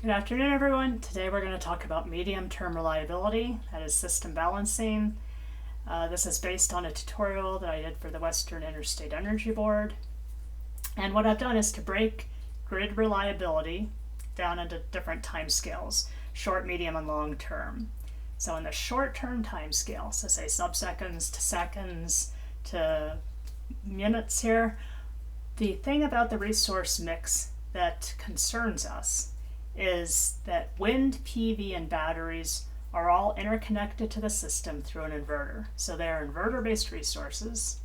Good afternoon, everyone. Today we're going to talk about medium-term reliability, that is system balancing. This is based on a tutorial that I did for the Western Interstate Energy Board. And what I've done is to break grid reliability down into different timescales, short, medium, and long term. So in the short-term timescale, so say subseconds to seconds to minutes here, the thing about the resource mix that concerns us is that wind, PV, and batteries are all interconnected to the system through an inverter. So they're inverter-based resources.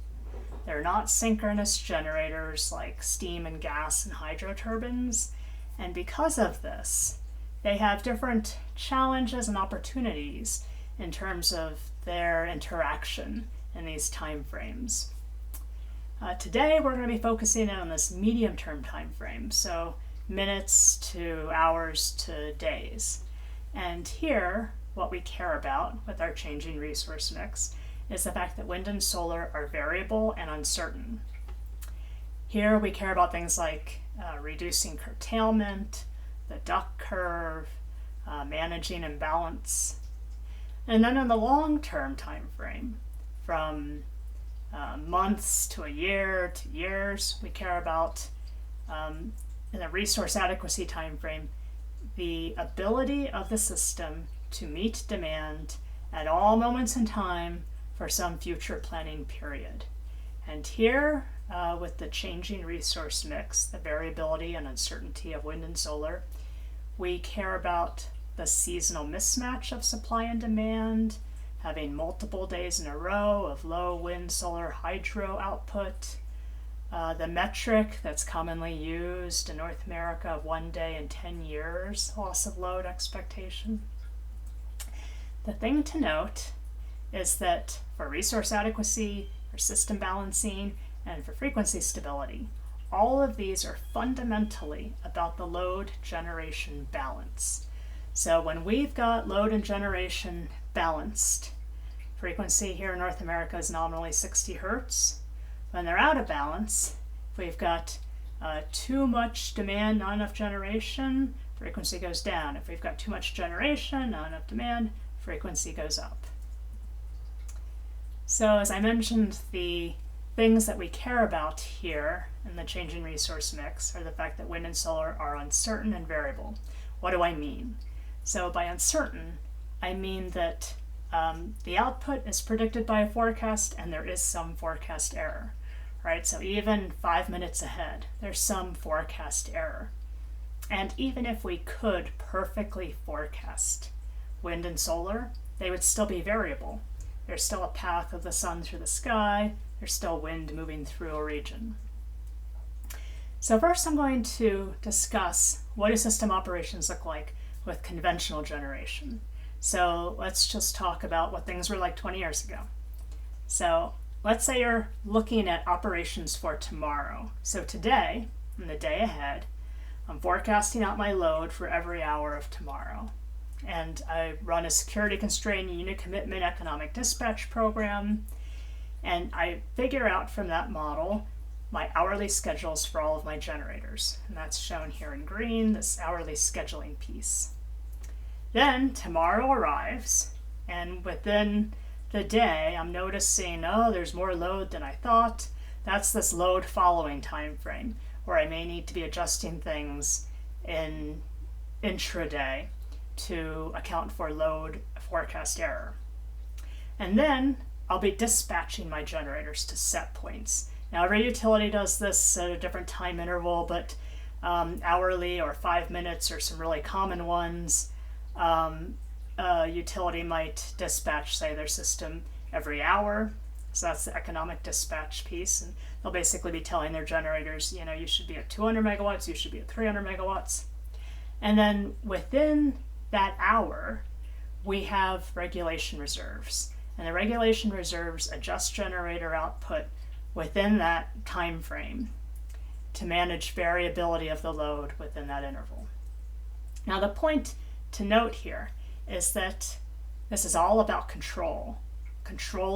They're not synchronous generators like steam and gas and hydro turbines. And because of this, they have different challenges and opportunities in terms of their interaction in these time frames. Today we're going to be focusing in on this medium-term time frame, so minutes to hours to days. And here, what we care about with our changing resource mix is the fact that wind and solar are variable and uncertain. Here we care about things like reducing curtailment, the duck curve, managing imbalance. And then in the long-term time frame, from months to a year to years, we care about in the resource adequacy time frame, the ability of the system to meet demand at all moments in time for some future planning period. And here, with the changing resource mix, the variability and uncertainty of wind and solar, we care about the seasonal mismatch of supply and demand, having multiple days in a row of low wind, solar, hydro output, the metric that's commonly used in North America of 1 day in 10 years, loss of load expectation. The thing to note is that for resource adequacy, for system balancing, and for frequency stability, all of these are fundamentally about the load generation balance. So when we've got load and generation balanced, frequency here in North America is nominally 60 hertz. When they're out of balance, if we've got too much demand, not enough generation, frequency goes down. If we've got too much generation, not enough demand, frequency goes up. So as I mentioned, the things that we care about here in the changing resource mix are the fact that wind and solar are uncertain and variable. What do I mean? So by uncertain, I mean that the output is predicted by a forecast and there is some forecast error, right? So even 5 minutes ahead, there's some forecast error. And even if we could perfectly forecast wind and solar, they would still be variable. There's still a path of the sun through the sky. There's still wind moving through a region. So first I'm going to discuss what do system operations look like with conventional generation. So let's just talk about what things were like 20 years ago. So let's say you're looking at operations for tomorrow. So today, and the day ahead, I'm forecasting out my load for every hour of tomorrow. And I run a security constrained unit commitment economic dispatch program. And I figure out from that model my hourly schedules for all of my generators. And that's shown here in green, this hourly scheduling piece. Then tomorrow arrives, and within the day, I'm noticing, oh, there's more load than I thought. That's this load following time frame, where I may need to be adjusting things in intraday to account for load forecast error. And then I'll be dispatching my generators to set points. Now, every utility does this at a different time interval, but hourly or 5 minutes are some really common ones. A utility might dispatch, say, their system every hour. So that's the economic dispatch piece. And they'll basically be telling their generators, you know, you should be at 200 megawatts, you should be at 300 megawatts. And then within that hour, we have regulation reserves. And the regulation reserves adjust generator output within that time frame to manage variability of the load within that interval. Now, the point to note here is that this is all about control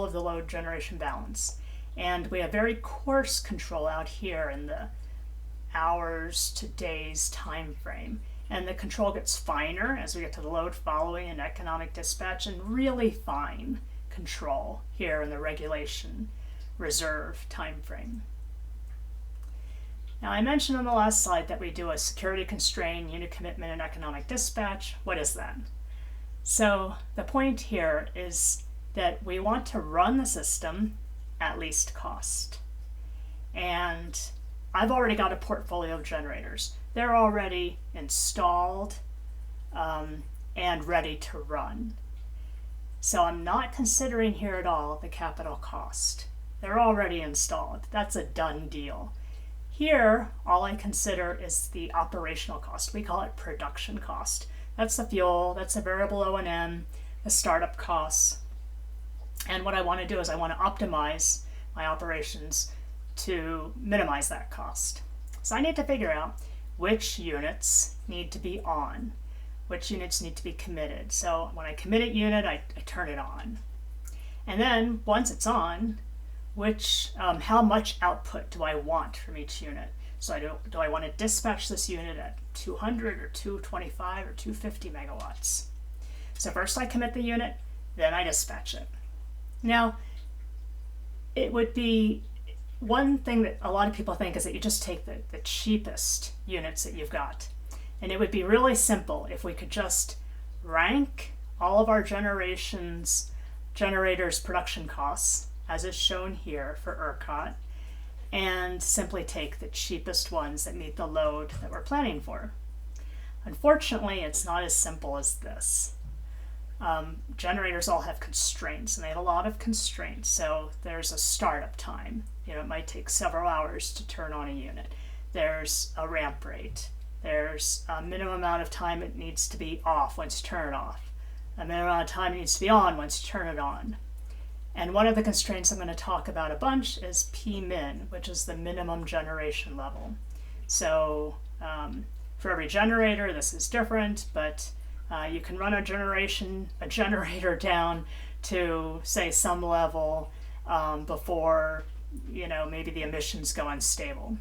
of the load generation balance. And we have very coarse control out here in the hours to days time frame. And the control gets finer as we get to the load following and economic dispatch, and really fine control here in the regulation reserve time frame. Now I mentioned on the last slide that we do a security constraint, unit commitment, and economic dispatch. What is that? So the point here is that we want to run the system at least cost. And I've already got a portfolio of generators. They're already installed and ready to run. So I'm not considering here at all the capital cost. They're already installed. That's a done deal. Here, all I consider is the operational cost. We call it production cost. That's the fuel, that's the variable O&M, the startup costs. And what I want to do is I want to optimize my operations to minimize that cost. So I need to figure out which units need to be on, which units need to be committed. So when I commit a unit, I turn it on. And then once it's on, how much output do I want from each unit? So do I want to dispatch this unit at 200 or 225 or 250 megawatts? So first I commit the unit, then I dispatch it. Now, it would be one thing that a lot of people think is that you just take the cheapest units that you've got. And it would be really simple if we could just rank all of our generators' production costs, as is shown here for ERCOT, and simply take the cheapest ones that meet the load that we're planning for. Unfortunately, it's not as simple as this. Generators all have constraints, and they have a lot of constraints. So there's a startup time. It might take several hours to turn on a unit. There's a ramp rate. There's a minimum amount of time it needs to be off once you turn it off. A minimum amount of time it needs to be on once you turn it on. And one of the constraints I'm going to talk about a bunch is P-min, which is the minimum generation level. So for every generator, this is different, but you can run a generator down to, say, some level before, maybe the emissions go unstable.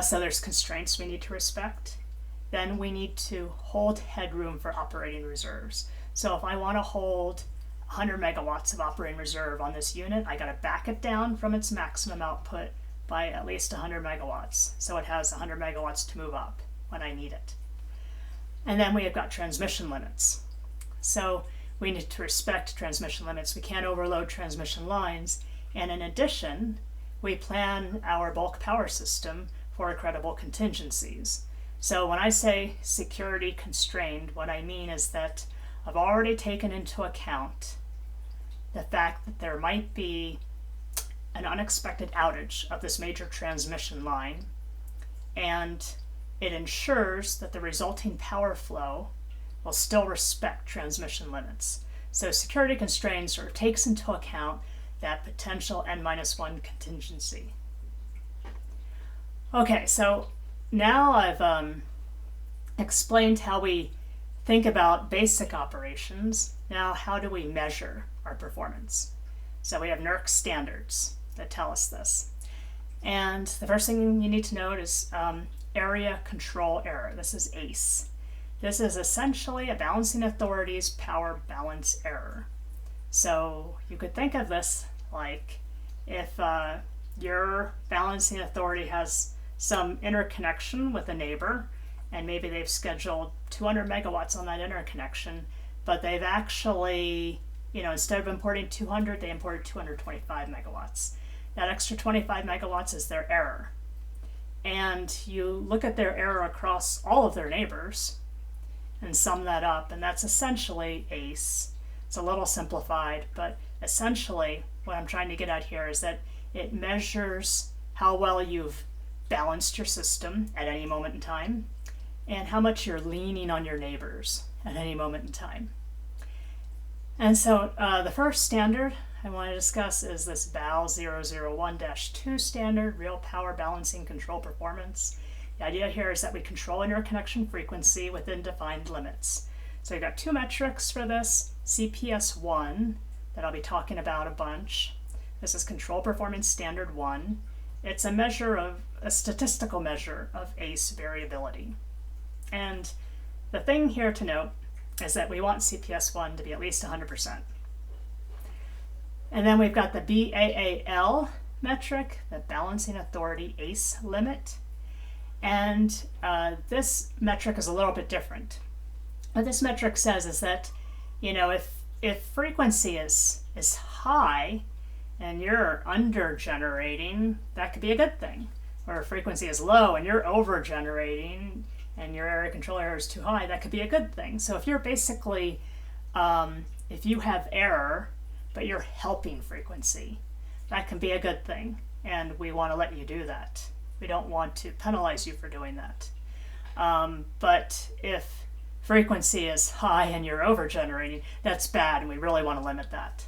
So there's constraints we need to respect. Then we need to hold headroom for operating reserves. So if I want to hold 100 megawatts of operating reserve on this unit, I got to back it down from its maximum output by at least 100 megawatts. So it has 100 megawatts to move up when I need it. And then we have got transmission limits. So we need to respect transmission limits. We can't overload transmission lines. And in addition, we plan our bulk power system for credible contingencies. So when I say security constrained, what I mean is that I've already taken into account the fact that there might be an unexpected outage of this major transmission line, and it ensures that the resulting power flow will still respect transmission limits. So security constraints sort of takes into account that potential N-1 contingency. Okay, so now I've explained how we think about basic operations. Now, how do we measure our performance? So we have NERC standards that tell us this. And the first thing you need to note is area control error. This is ACE. This is essentially a balancing authority's power balance error. So you could think of this like if your balancing authority has some interconnection with a neighbor, and maybe they've scheduled 200 megawatts on that interconnection, but they've actually, instead of importing 200, they imported 225 megawatts. That extra 25 megawatts is their error. And you look at their error across all of their neighbors and sum that up, and that's essentially ACE. It's a little simplified, but essentially what I'm trying to get at here is that it measures how well you've balanced your system at any moment in time, and how much you're leaning on your neighbors at any moment in time. And so the first standard I want to discuss is this BAL 001-2 standard, Real Power Balancing Control Performance. The idea here is that we control interconnection frequency within defined limits. So we've got two metrics for this, CPS1, that I'll be talking about a bunch. This is Control Performance Standard 1. It's a statistical measure of ACE variability. And the thing here to note is that we want CPS1 to be at least 100%. And then we've got the BAAL metric, the Balancing Authority ACE limit. And this metric is a little bit different. What this metric says is that, if frequency is high and you're under generating, that could be a good thing. Or if frequency is low and you're over generating and your area control error is too high, that could be a good thing. So if you're basically, if you have error, but you're helping frequency, that can be a good thing. And we want to let you do that. We don't want to penalize you for doing that. But if frequency is high and you're over generating, that's bad, and we really want to limit that.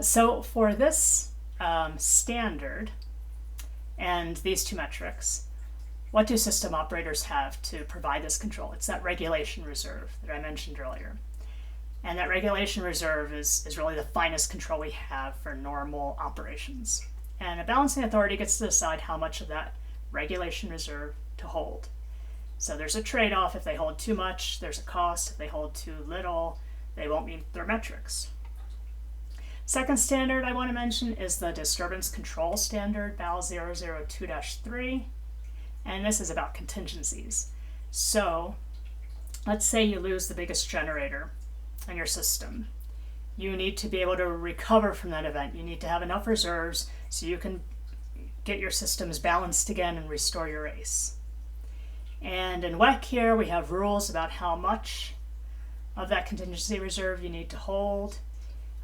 So for this standard and these two metrics, what do system operators have to provide this control? It's that regulation reserve that I mentioned earlier. And that regulation reserve is really the finest control we have for normal operations. And a balancing authority gets to decide how much of that regulation reserve to hold. So there's a trade-off. If they hold too much, there's a cost. If they hold too little, they won't meet their metrics. Second standard I want to mention is the disturbance control standard, BAL 002-3. And this is about contingencies. So let's say you lose the biggest generator in your system. You need to be able to recover from that event. You need to have enough reserves so you can get your systems balanced again and restore your ACE. And in WEC here, we have rules about how much of that contingency reserve you need to hold.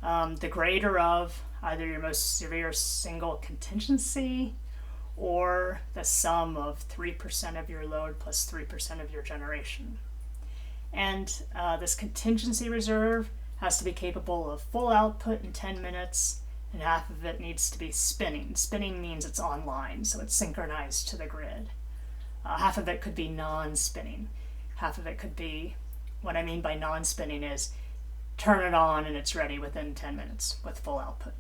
The greater of either your most severe single contingency or the sum of 3% of your load plus 3% of your generation. And this contingency reserve has to be capable of full output in 10 minutes, and half of it needs to be spinning. Spinning means it's online, so it's synchronized to the grid. Half of it could be non-spinning. Half of it could be, what I mean by non-spinning is turn it on and it's ready within 10 minutes with full output.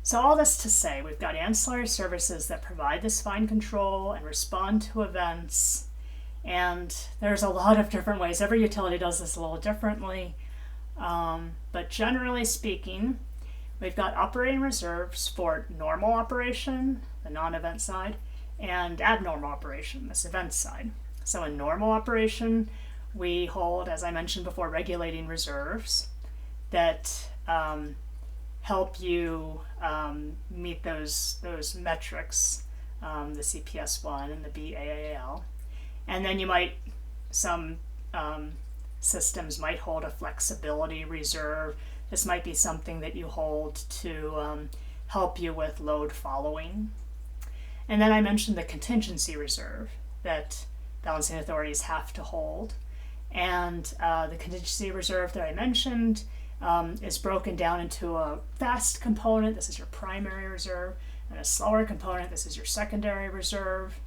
So all this to say, we've got ancillary services that provide this fine control and respond to events. And there's a lot of different ways. Every utility does this a little differently. But generally speaking, we've got operating reserves for normal operation, the non-event side, and abnormal operation, this event side. So in normal operation, we hold, as I mentioned before, regulating reserves that help you meet those metrics, the CPS1 and the BAAL. And then some systems might hold a flexibility reserve. This might be something that you hold to help you with load following. And then I mentioned the contingency reserve that balancing authorities have to hold. And the contingency reserve that I mentioned is broken down into a fast component. This is your primary reserve. And a slower component. This is your secondary reserve.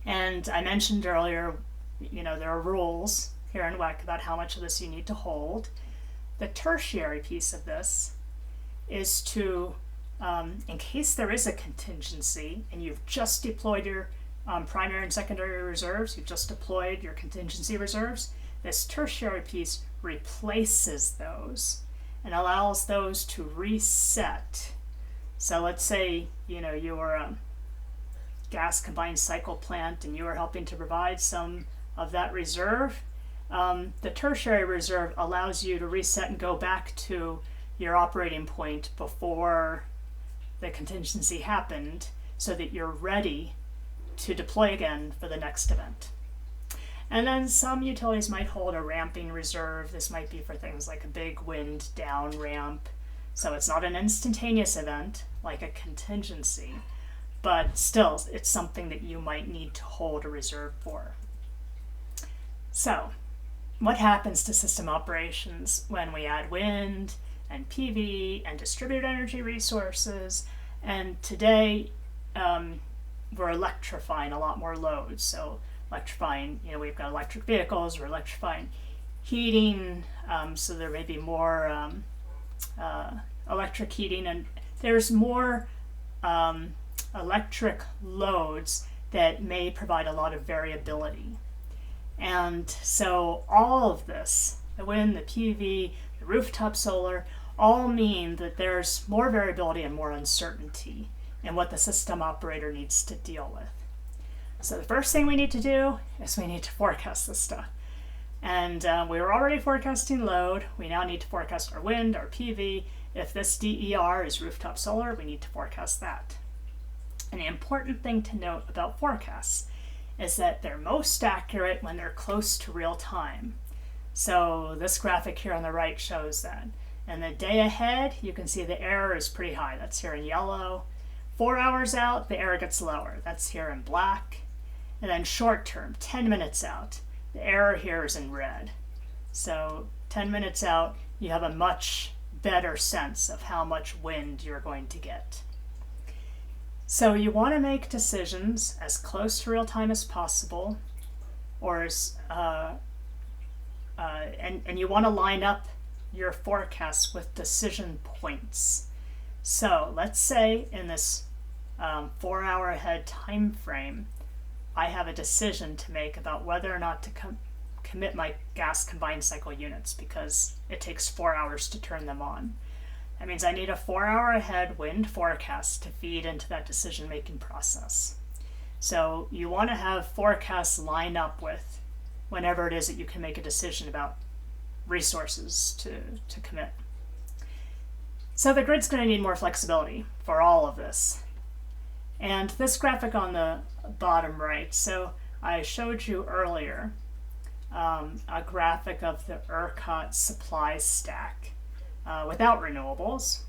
And I mentioned earlier, there are rules here in WEC about how much of this you need to hold. The tertiary piece of this is to, in case there is a contingency and you've just deployed your primary and secondary reserves, you've just deployed your contingency reserves, this tertiary piece replaces those and allows those to reset. So let's say, you're a gas combined cycle plant and you are helping to provide some of that reserve. The tertiary reserve allows you to reset and go back to your operating point before the contingency happened so that you're ready to deploy again for the next event. And then some utilities might hold a ramping reserve. This might be for things like a big wind down ramp. So it's not an instantaneous event like a contingency, but still it's something that you might need to hold a reserve for. So what happens to system operations when we add wind and PV and distributed energy resources? And today we're electrifying a lot more loads. So electrifying, we've got electric vehicles, we're electrifying heating, so there may be more electric heating, and there's more electric loads that may provide a lot of variability. And so all of this, the wind, the PV, the rooftop solar, all mean that there's more variability and more uncertainty in what the system operator needs to deal with. So the first thing we need to do is we need to forecast this stuff. And we were already forecasting load. We now need to forecast our wind, our PV. If this DER is rooftop solar, we need to forecast that. And the important thing to note about forecasts is that they're most accurate when they're close to real time. So this graphic here on the right shows that. And the day ahead, you can see the error is pretty high. That's here in yellow. 4 hours out, the error gets lower. That's here in black. And then short term, 10 minutes out, the error here is in red. So 10 minutes out, you have a much better sense of how much wind you're going to get. So you want to make decisions as close to real time as possible, or as, and you want to line up your forecasts with decision points. So let's say in this 4 hour ahead time frame, I have a decision to make about whether or not to commit my gas combined cycle units because it takes 4 hours to turn them on. That means I need a 4 hour ahead wind forecast to feed into that decision making process. So you want to have forecasts line up with whenever it is that you can make a decision about resources to commit. So the grid's going to need more flexibility for all of this. And this graphic on the bottom right, so I showed you earlier a graphic of the ERCOT supply stack without renewables.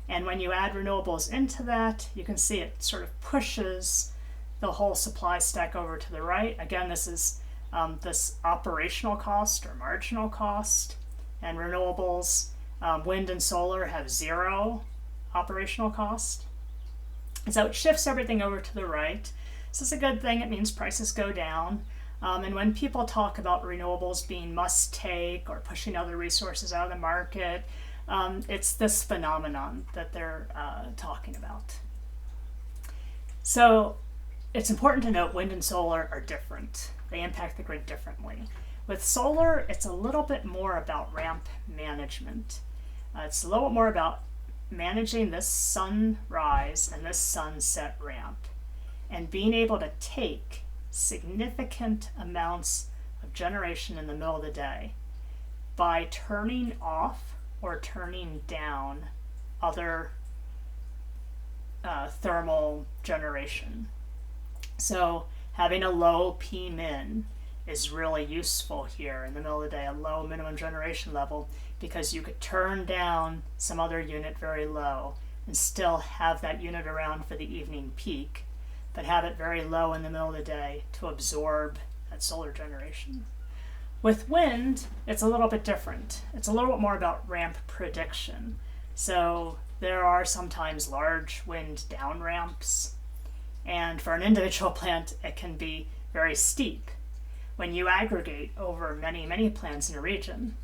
And when you add renewables into that, you can see it sort of pushes the whole supply stack over to the right. Again, this is this operational cost or marginal cost, and renewables, wind and solar have zero operational cost. And so it shifts everything over to the right. This is a good thing. It means prices go down. And when people talk about renewables being must take or pushing other resources out of the market, it's this phenomenon that they're talking about. So it's important to note wind and solar are different. They impact the grid differently. With solar, it's a little bit more about ramp management. It's a little bit more about managing this sunrise and this sunset ramp and being able to take significant amounts of generation in the middle of the day by turning off or turning down other thermal generation. So having a low P-min is really useful here in the middle of the day, a low minimum generation level, because you could turn down some other unit very low and still have that unit around for the evening peak, but have it very low in the middle of the day to absorb that solar generation. With wind, it's a little bit different. It's a little bit more about ramp prediction. So there are sometimes large wind down ramps, and for an individual plant, it can be very steep. When you aggregate over many, many plants in a region,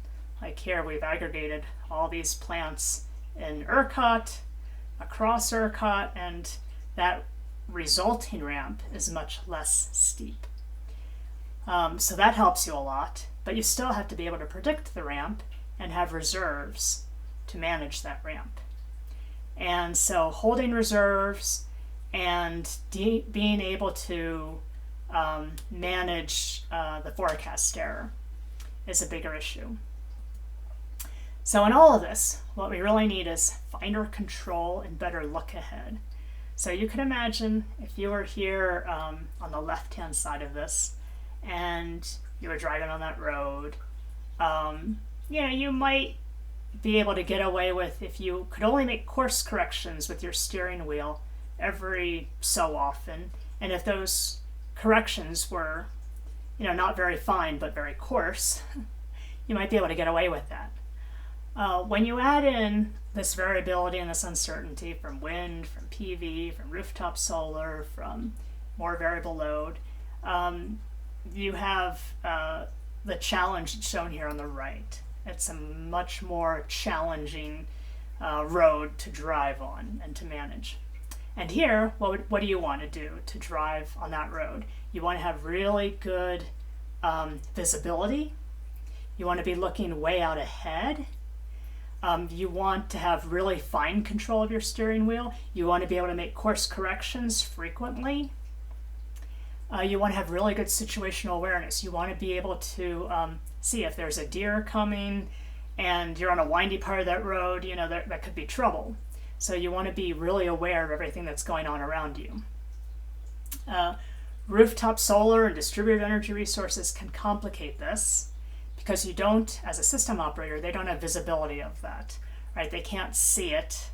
like here we've aggregated all these plants in ERCOT, across ERCOT, and that resulting ramp is much less steep. So that helps you a lot, but you still have to be able to predict the ramp and have reserves to manage that ramp. And so holding reserves and being able to manage the forecast error is a bigger issue. So in all of this, what we really need is finer control and better look ahead. So you can imagine if you were here on the left-hand side of this and you were driving on that road, you might be able to get away with if you could only make course corrections with your steering wheel every so often, and if those corrections were, not very fine but very coarse, you might be able to get away with that. When you add in this variability and this uncertainty from wind, from PV, from rooftop solar, from more variable load, you have the challenge shown here on the right. It's a much more challenging road to drive on and to manage. And here, what do you want to do to drive on that road? You want to have really good visibility. You want to be looking way out ahead. You want to have really fine control of your steering wheel. You want to be able to make course corrections frequently. You want to have really good situational awareness. You want to be able to see if there's a deer coming and you're on a windy part of that road, that could be trouble. So you want to be really aware of everything that's going on around you. Rooftop solar and distributed energy resources can complicate this because you don't, as a system operator, they don't have visibility of that, right? They can't see it.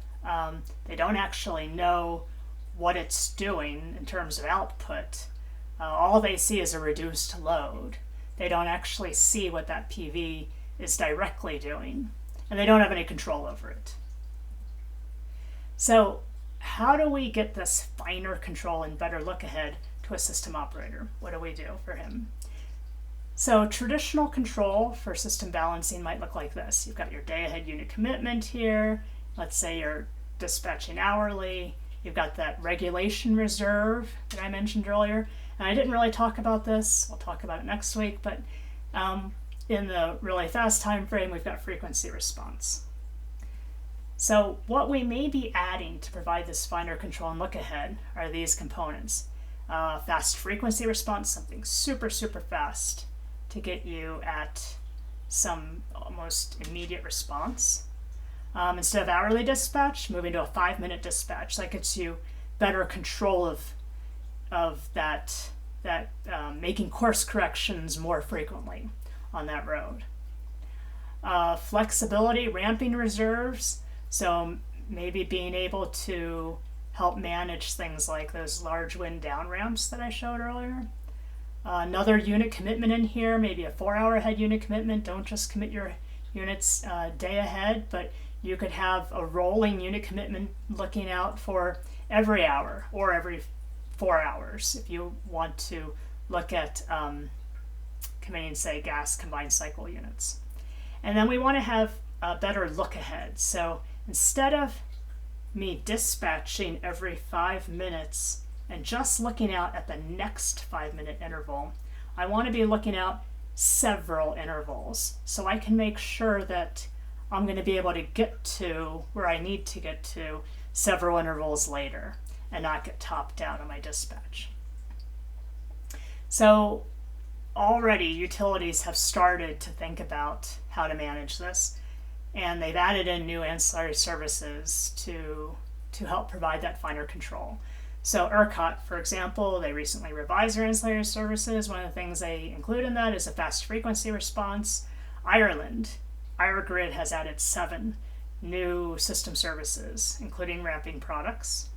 They don't actually know what it's doing in terms of output. All they see is a reduced load. They don't actually see what that PV is directly doing, and they don't have any control over it. So how do we get this finer control and better look ahead to a system operator? What do we do for him? So traditional control for system balancing might look like this. You've got your day ahead unit commitment here. Let's say you're dispatching hourly. You've got that regulation reserve that I mentioned earlier. And I didn't really talk about this. I'll talk about it next week. But in the really fast time frame, we've got frequency response. So what we may be adding to provide this finer control and look ahead are these components. Fast frequency response, something super, super fast to get you at some almost immediate response. Instead of hourly dispatch, moving to a 5-minute dispatch. That gets you better control of that making course corrections more frequently on that road. Flexibility, ramping reserves. So maybe being able to help manage things like those large wind down ramps that I showed earlier. Another unit commitment in here, maybe a 4-hour ahead unit commitment. Don't just commit your units day ahead, but you could have a rolling unit commitment looking out for every hour or every 4 hours if you want to look at committing, say, gas combined cycle units. And then we want to have a better look ahead. So instead of me dispatching every 5 minutes and just looking out at the next 5-minute interval, I want to be looking out several intervals so I can make sure that I'm going to be able to get to where I need to get to several intervals later and not get topped out on my dispatch. So already utilities have started to think about how to manage this, and they've added in new ancillary services to help provide that finer control. So ERCOT, for example, they recently revised their ancillary services. One of the things they include in that is a fast frequency response. Ireland, IRGrid has added 7 new system services, including ramping products.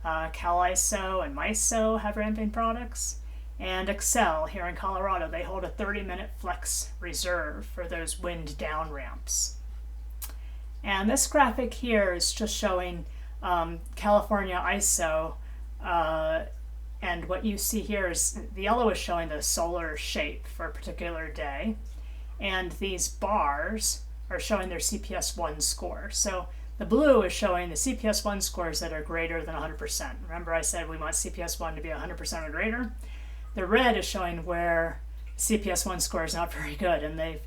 Kauai and MISO have ramping products. And Excel here in Colorado, they hold a 30-minute flex reserve for those wind down ramps. And this graphic here is just showing California ISO, and what you see here is the yellow is showing the solar shape for a particular day, and these bars are showing their CPS1 score. So the blue is showing the CPS1 scores that are greater than 100%. Remember I said we want CPS1 to be 100% or greater? The red is showing where CPS1 score is not very good, and they've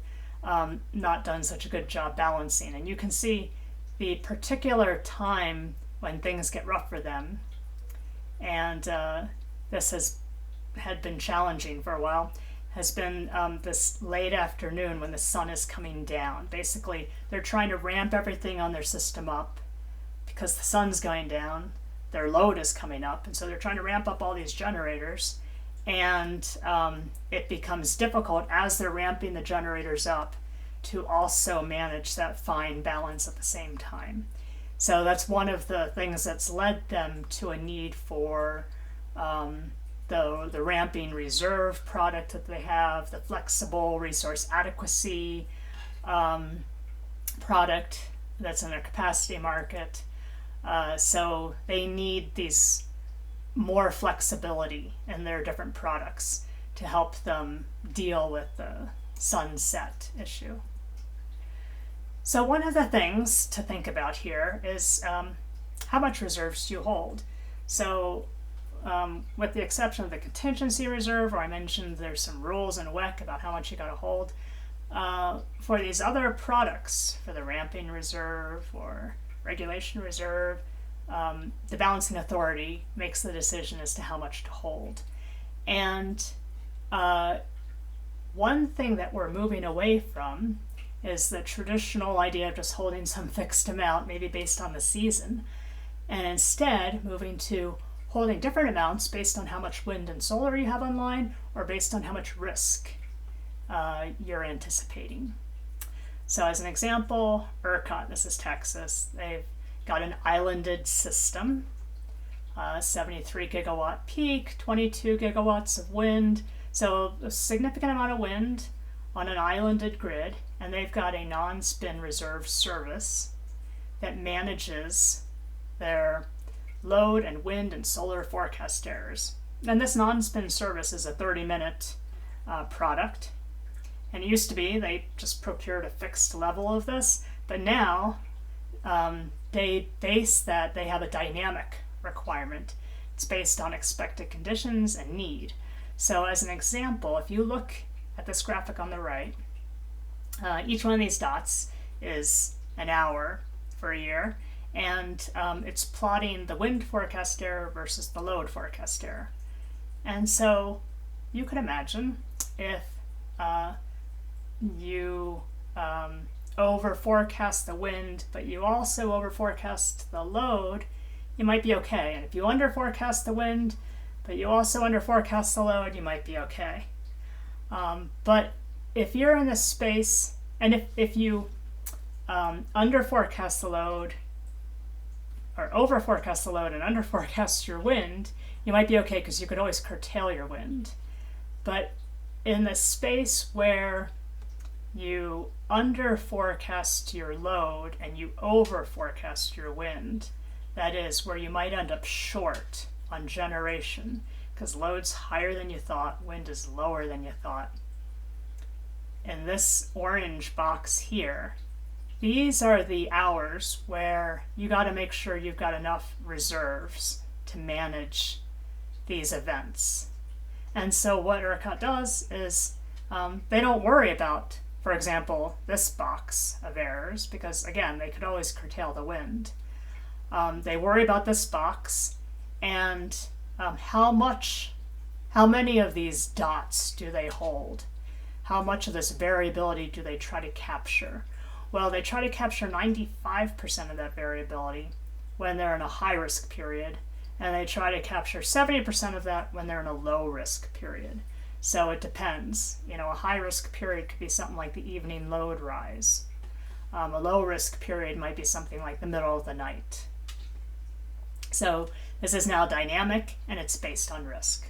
not done such a good job balancing. And you can see the particular time when things get rough for them. And this had been challenging for a while, has been this late afternoon when the sun is coming down. Basically, they're trying to ramp everything on their system up because the sun's going down, their load is coming up, and so they're trying to ramp up all these generators. And it becomes difficult as they're ramping the generators up to also manage that fine balance at the same time. So that's one of the things that's led them to a need for the ramping reserve product that they have, the flexible resource adequacy product that's in their capacity market. So they need these more flexibility in their different products to help them deal with the sunset issue. So one of the things to think about here is how much reserves do you hold? So with the exception of the contingency reserve, where I mentioned there's some rules in WEC about how much you got to hold, for these other products, for the ramping reserve or regulation reserve, the balancing authority makes the decision as to how much to hold. And one thing that we're moving away from is the traditional idea of just holding some fixed amount, maybe based on the season, and instead moving to holding different amounts based on how much wind and solar you have online, or based on how much risk you're anticipating. So as an example, ERCOT, this is Texas, they've got an islanded system, 73 gigawatt peak, 22 gigawatts of wind, so a significant amount of wind on an islanded grid, and they've got a non-spin reserve service that manages their load and wind and solar forecast errors. And this non-spin service is a 30-minute product. And it used to be they just procured a fixed level of this, but now they base that, they have a dynamic requirement. It's based on expected conditions and need. So as an example, if you look at this graphic on the right, each one of these dots is an hour for a year, and it's plotting the wind forecast error versus the load forecast error. And so you could imagine if you over forecast the wind, but you also over forecast the load, you might be okay. And if you under forecast the wind, but you also under forecast the load, you might be okay. But if you're in this space, and if you under forecast the load, or over forecast the load and under forecast your wind, you might be okay because you could always curtail your wind. But in the space where you under forecast your load and you over forecast your wind, that is where you might end up short on generation because load's higher than you thought, wind is lower than you thought. In this orange box here, these are the hours where you got to make sure you've got enough reserves to manage these events. And so what ERCOT does is they don't worry about, for example, this box of errors, because again, they could always curtail the wind. They worry about this box and how many of these dots do they hold? How much of this variability do they try to capture? Well, they try to capture 95% of that variability when they're in a high-risk period, and they try to capture 70% of that when they're in a low-risk period. So it depends. You know, a high-risk period could be something like the evening load rise. A low-risk period might be something like the middle of the night. So this is now dynamic, and it's based on risk.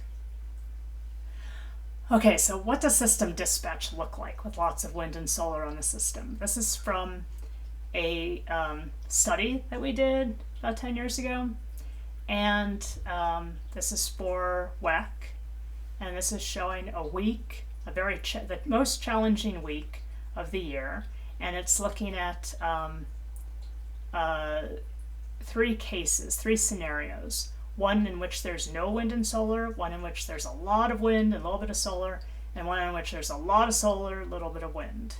Okay, so what does system dispatch look like with lots of wind and solar on the system? This is from a study that we did about 10 years ago. And this is for WEC. And this is showing a week, the most challenging week of the year. And it's looking at three scenarios. One in which there's no wind and solar, one in which there's a lot of wind and a little bit of solar, and one in which there's a lot of solar, a little bit of wind.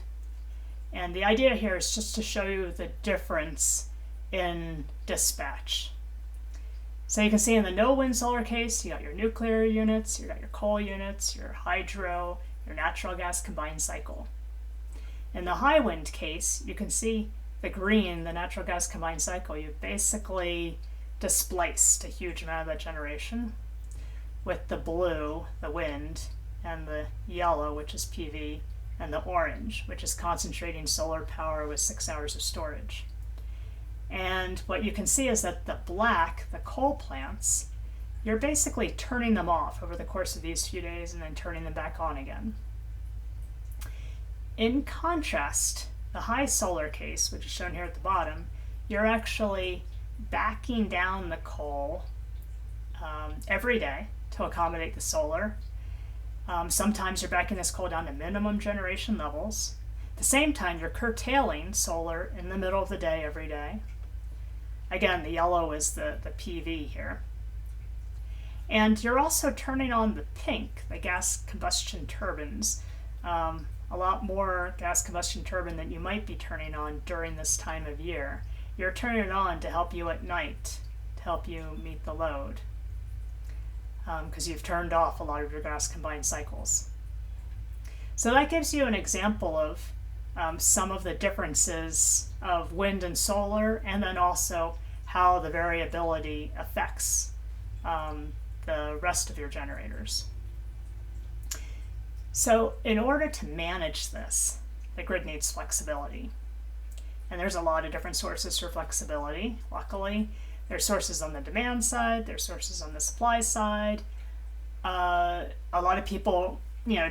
And the idea here is just to show you the difference in dispatch. So you can see in the no wind solar case, you got your nuclear units, you got your coal units, your hydro, your natural gas combined cycle. In the high wind case, you can see the green, the natural gas combined cycle, you basically displaced a huge amount of that generation, with the blue, the wind, and the yellow, which is PV, and the orange, which is concentrating solar power with 6 hours of storage. And what you can see is that the black, the coal plants, you're basically turning them off over the course of these few days and then turning them back on again. In contrast, the high solar case, which is shown here at the bottom, you're actually backing down the coal every day to accommodate the solar. Sometimes you're backing this coal down to minimum generation levels. At the same time, you're curtailing solar in the middle of the day every day. Again, the yellow is the PV here. And you're also turning on the pink, the gas combustion turbines. A lot more gas combustion turbine than you might be turning on during this time of year. You're turning it on to help you at night, to help you meet the load, because you've turned off a lot of your gas combined cycles. So that gives you an example of some of the differences of wind and solar, and then also how the variability affects the rest of your generators. So in order to manage this, the grid needs flexibility. And there's a lot of different sources for flexibility. Luckily, there's sources on the demand side, there's sources on the supply side. A lot of people,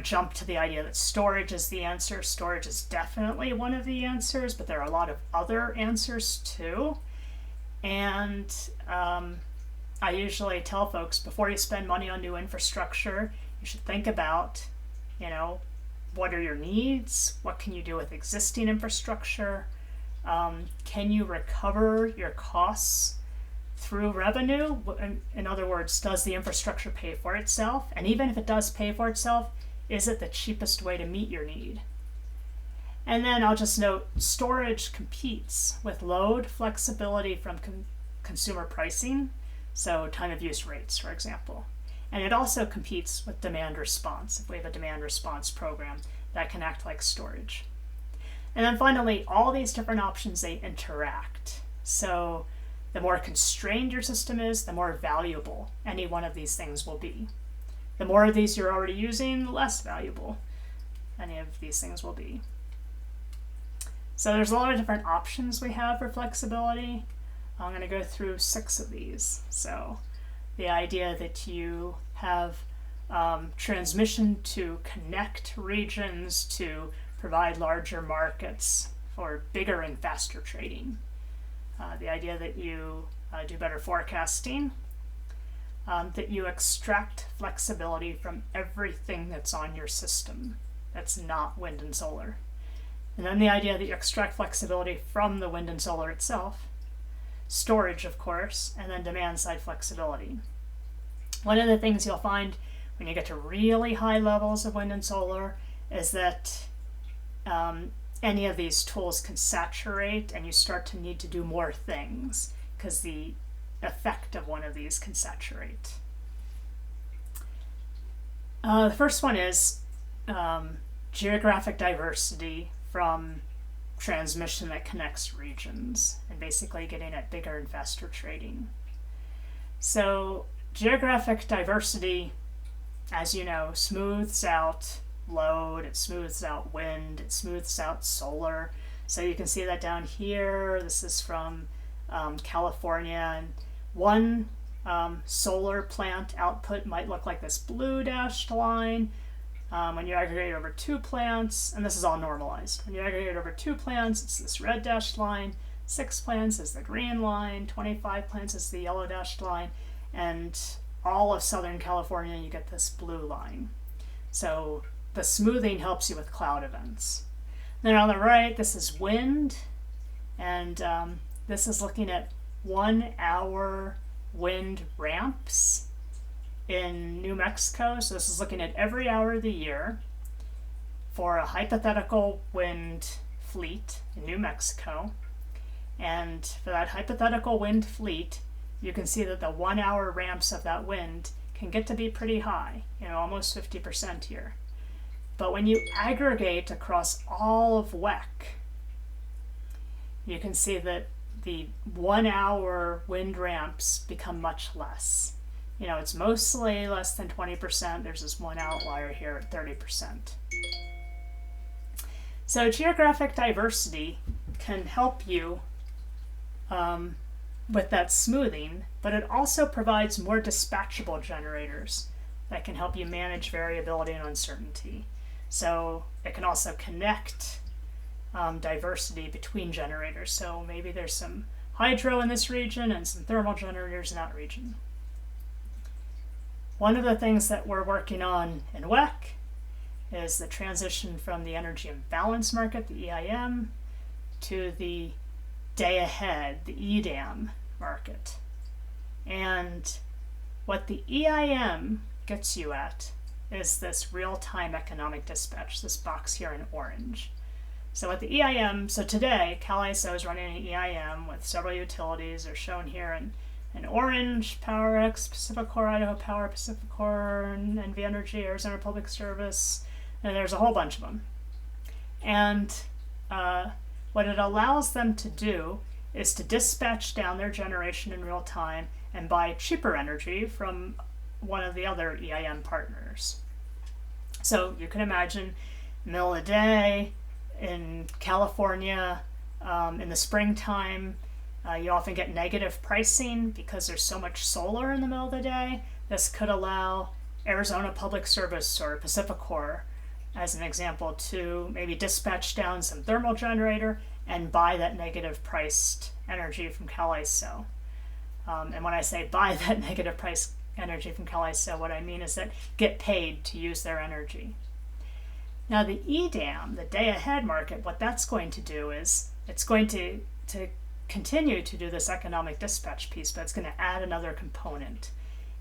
jump to the idea that storage is the answer. Storage is definitely one of the answers, but there are a lot of other answers too. And I usually tell folks, before you spend money on new infrastructure, you should think about, what are your needs? What can you do with existing infrastructure? Can you recover your costs through revenue? In other words, does the infrastructure pay for itself? And even if it does pay for itself, is it the cheapest way to meet your need? And then I'll just note, storage competes with load flexibility from consumer pricing, so time of use rates, for example. And it also competes with demand response. If we have a demand response program, that can act like storage. And then finally, all these different options, they interact. So the more constrained your system is, the more valuable any one of these things will be. The more of these you're already using, the less valuable any of these things will be. So there's a lot of different options we have for flexibility. I'm going to go through 6 of these. So the idea that you have transmission to connect regions to provide larger markets for bigger and faster trading. The idea that you do better forecasting, that you extract flexibility from everything that's on your system that's not wind and solar. And then the idea that you extract flexibility from the wind and solar itself, storage, of course, and then demand side flexibility. One of the things you'll find when you get to really high levels of wind and solar is that any of these tools can saturate and you start to need to do more things because the effect of one of these can saturate. The first one is geographic diversity from transmission that connects regions and basically getting at bigger and faster trading. So geographic diversity, as you know, smooths out load, it smooths out wind, it smooths out solar. So you can see that down here. This is from California, and one solar plant output might look like this blue dashed line. When you aggregate over 2 plants, and this is all normalized, when you aggregate over 2 plants, it's this red dashed line, 6 plants is the green line, 25 plants is the yellow dashed line, and all of Southern California, you get this blue line. So the smoothing helps you with cloud events. Then on the right, this is wind, and this is looking at 1 hour wind ramps in New Mexico. So this is looking at every hour of the year for a hypothetical wind fleet in New Mexico. And for that hypothetical wind fleet, you can see that the 1 hour ramps of that wind can get to be pretty high, almost 50% here. But when you aggregate across all of WEC, you can see that the 1 hour wind ramps become much less. It's mostly less than 20%. There's this one outlier here at 30%. So geographic diversity can help you with that smoothing, but it also provides more dispatchable generators that can help you manage variability and uncertainty. So it can also connect diversity between generators. So maybe there's some hydro in this region and some thermal generators in that region. One of the things that we're working on in WEC is the transition from the energy imbalance market, the EIM, to the day ahead, the EDAM market. And What the EIM gets you at is this real-time economic dispatch, this box here in orange. So at the EIM, so today, CalISO is running an EIM with several utilities. They're shown here in orange: PowerX, PacifiCorp, Idaho Power, PacifiCorp, and NV Energy, Arizona Public Service, and there's a whole bunch of them. And what it allows them to do is to dispatch down their generation in real time and buy cheaper energy from one of the other EIM partners. So you can imagine, middle of the day in California, in the springtime, you often get negative pricing because there's so much solar in the middle of the day. This could allow Arizona Public Service or PacifiCorp, as an example, to maybe dispatch down some thermal generator and buy that negative priced energy from CalISO. And when I say buy that negative price energy from CalISO, what I mean is that get paid to use their energy. Now the EDAM, the day ahead market, what that's going to do is it's going to continue to do this economic dispatch piece, but it's going to add another component.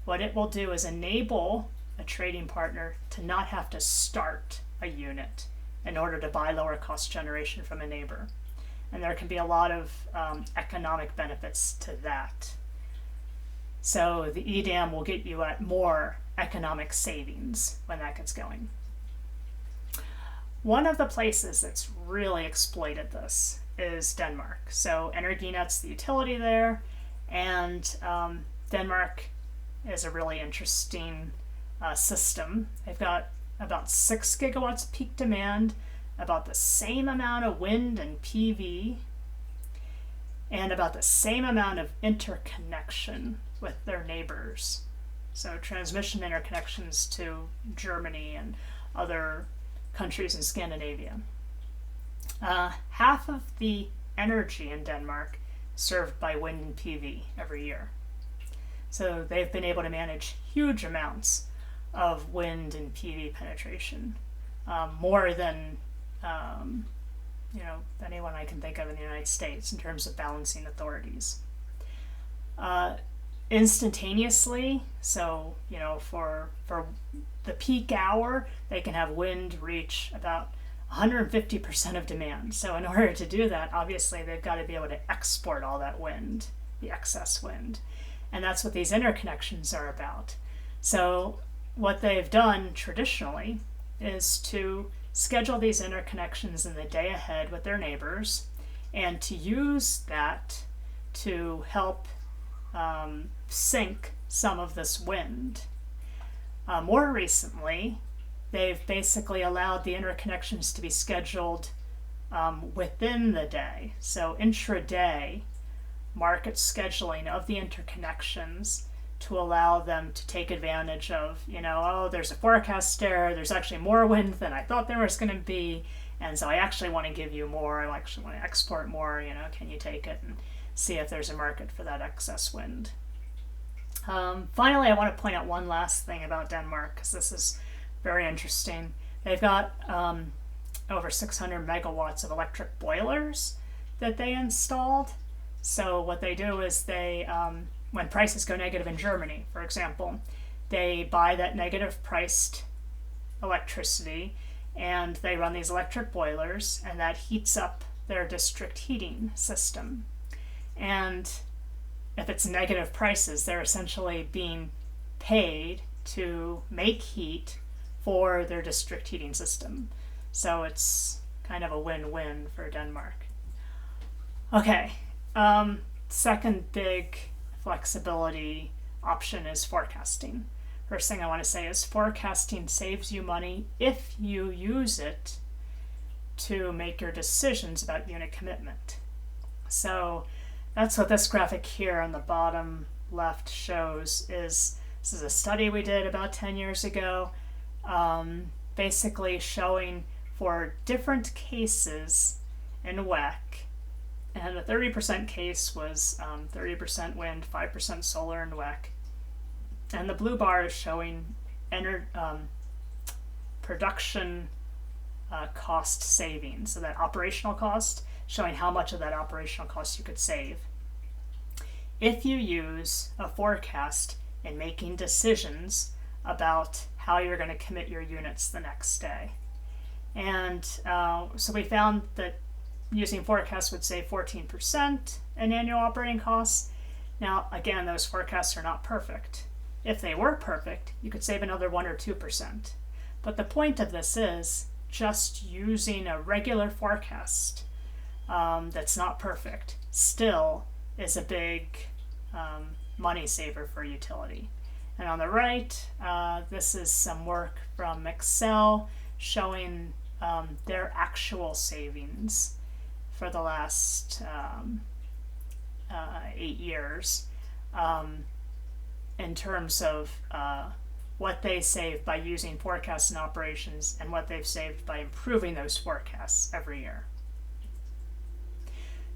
What it will do is enable a trading partner to not have to start a unit in order to buy lower cost generation from a neighbor. And there can be a lot of economic benefits to that. So the EDAM will get you at more economic savings when that gets going. One of the places that's really exploited this is Denmark. So Energinet's the utility there, and Denmark is a really interesting system. They've got about 6 gigawatts of peak demand, about the same amount of wind and PV, and about the same amount of interconnection with their neighbors. So transmission interconnections to Germany and other countries in Scandinavia. Half of the energy in Denmark served by wind and PV every year. So they've been able to manage huge amounts of wind and PV penetration, more than anyone I can think of in the United States in terms of balancing authorities. Instantaneously, so for the peak hour, they can have wind reach about 150% of demand. So in order to do that, obviously they've got to be able to export all that wind, the excess wind. And that's what these interconnections are about. So what they've done traditionally is to schedule these interconnections in the day ahead with their neighbors and to use that to help sink some of this wind. More recently, they've basically allowed the interconnections to be scheduled within the day. So intraday market scheduling of the interconnections to allow them to take advantage of, there's a forecast error, there's actually more wind than I thought there was going to be, and so I actually want to give you more, I actually want to export more, can you take it, and see if there's a market for that excess wind. Finally, I want to point out one last thing about Denmark, because this is very interesting. They've got over 600 megawatts of electric boilers that they installed. So what they do is they, when prices go negative in Germany, for example, they buy that negative priced electricity and they run these electric boilers, and that heats up their district heating system. And if it's negative prices, they're essentially being paid to make heat for their district heating system. So it's kind of a win-win for Denmark. Okay, second big flexibility option is forecasting. First thing I want to say is forecasting saves you money if you use it to make your decisions about unit commitment. So that's what this graphic here on the bottom left shows. This is a study we did about 10 years ago, basically showing for different cases in WEC, and the 30% case was 30% wind, 5% solar in WEC. And the blue bar is showing production cost savings, so that operational cost, showing how much of that operational cost you could save if you use a forecast in making decisions about how you're going to commit your units the next day. And so we found that using forecasts would save 14% in annual operating costs. Now, again, those forecasts are not perfect. If they were perfect, you could save another 1 or 2%. But the point of this is just using a regular forecast that's not perfect still is a big money saver for utility. And on the right, this is some work from Excel showing their actual savings for the last 8 years in terms of what they save by using forecasts and operations and what they've saved by improving those forecasts every year.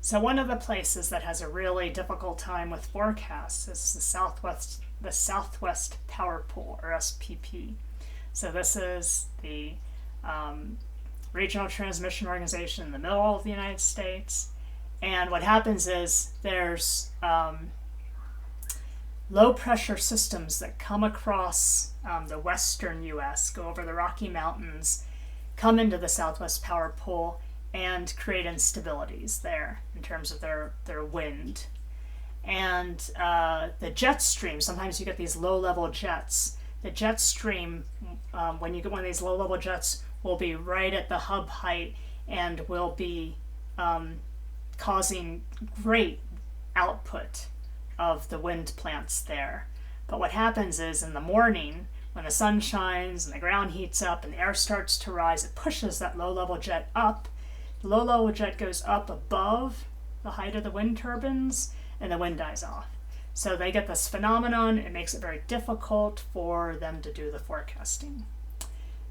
So one of the places that has a really difficult time with forecasts is the Southwest Power Pool, or SPP. So this is the regional transmission organization in the middle of the United States. And what happens is there's low pressure systems that come across the western US, go over the Rocky Mountains, come into the Southwest Power Pool, and create instabilities there in terms of their wind. And the jet stream, sometimes you get these low-level jets. The jet stream, when you get one of these low-level jets, will be right at the hub height and will be causing great output of the wind plants there. But what happens is in the morning, when the sun shines and the ground heats up and the air starts to rise, it pushes that low-level jet up. The low-level jet goes up above the height of the wind turbines, and the wind dies off. So they get this phenomenon. It makes it very difficult for them to do the forecasting.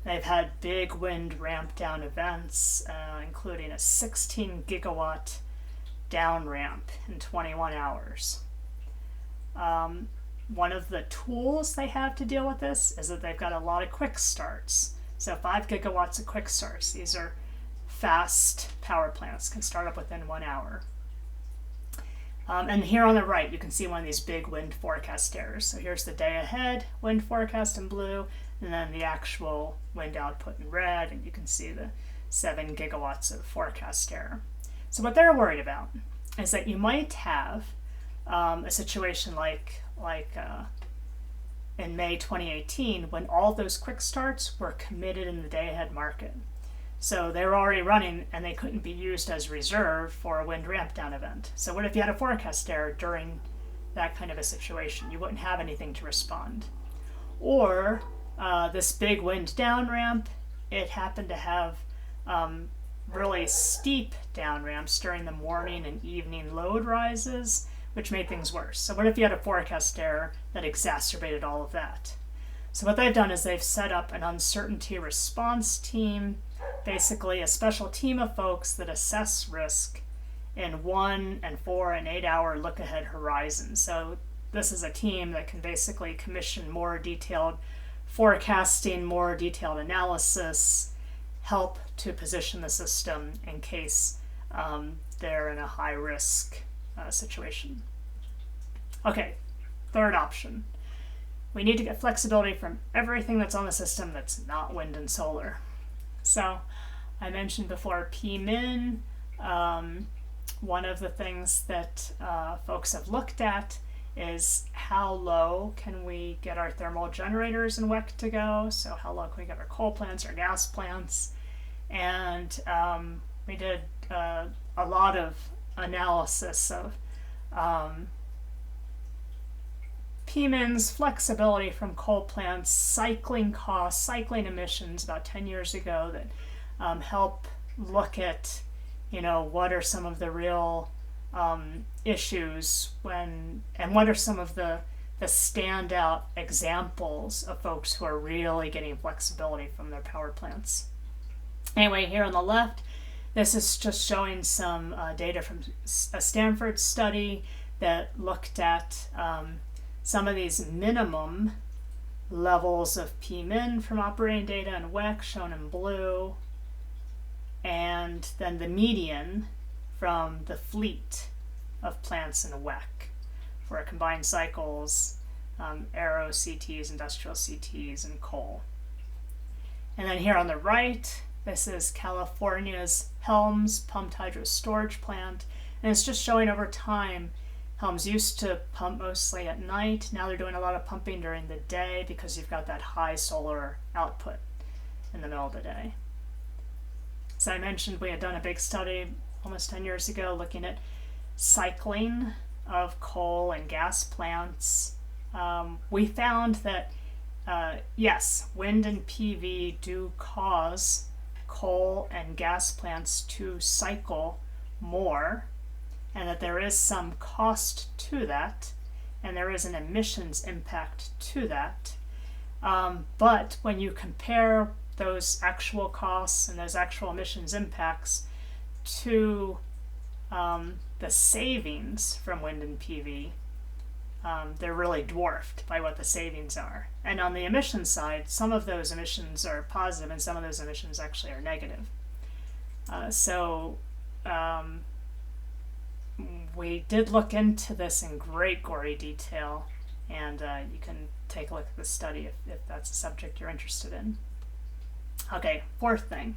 They've had big wind ramp down events, including a 16 gigawatt down ramp in 21 hours. One of the tools they have to deal with this is that they've got a lot of quick starts. So 5 gigawatts of quick starts. These are fast power plants, can start up within 1 hour. And here on the right, you can see one of these big wind forecast errors. So here's the day ahead wind forecast in blue, and then the actual wind output in red, and you can see the 7 gigawatts of forecast error. So what they're worried about is that you might have a situation like in May 2018, when all those quick starts were committed in the day ahead market. So they were already running and they couldn't be used as reserve for a wind ramp down event. So what if you had a forecast error during that kind of a situation? You wouldn't have anything to respond. Or this big wind down ramp, it happened to have really steep down ramps during the morning and evening load rises, which made things worse. So what if you had a forecast error that exacerbated all of that? So what they've done is they've set up an uncertainty response team, basically a special team of folks that assess risk in 1 and 4 and 8 hour look ahead horizons. So this is a team that can basically commission more detailed forecasting, more detailed analysis, help to position the system in case they're in a high risk situation. Okay, third option. We need to get flexibility from everything that's on the system that's not wind and solar. So I mentioned before PMIN. One of the things that folks have looked at is how low can we get our thermal generators in WEC to go? So how low can we get our coal plants, our gas plants? And we did a lot of analysis of PMIN's flexibility from coal plants, cycling costs, cycling emissions about 10 years ago that help look at, what are some of the real issues and what are some of the standout examples of folks who are really getting flexibility from their power plants. Anyway, here on the left, this is just showing some data from a Stanford study that looked at some of these minimum levels of PMIN from operating data and WEC shown in blue, and then the median from the fleet of plants in WEC for combined cycles aero CTs, industrial CTs, and coal. And then here on the right, this is California's Helms pumped hydro storage plant. And it's just showing over time, Helms used to pump mostly at night. Now they're doing a lot of pumping during the day because you've got that high solar output in the middle of the day. As I mentioned, we had done a big study almost 10 years ago looking at cycling of coal and gas plants. We found that yes, wind and PV do cause coal and gas plants to cycle more, and that there is some cost to that, and there is an emissions impact to that. But when you compare those actual costs and those actual emissions impacts to the savings from wind and PV, they're really dwarfed by what the savings are. And on the emissions side, some of those emissions are positive and some of those emissions actually are negative. We did look into this in great gory detail, and you can take a look at the study if that's a subject you're interested in. Okay, fourth thing,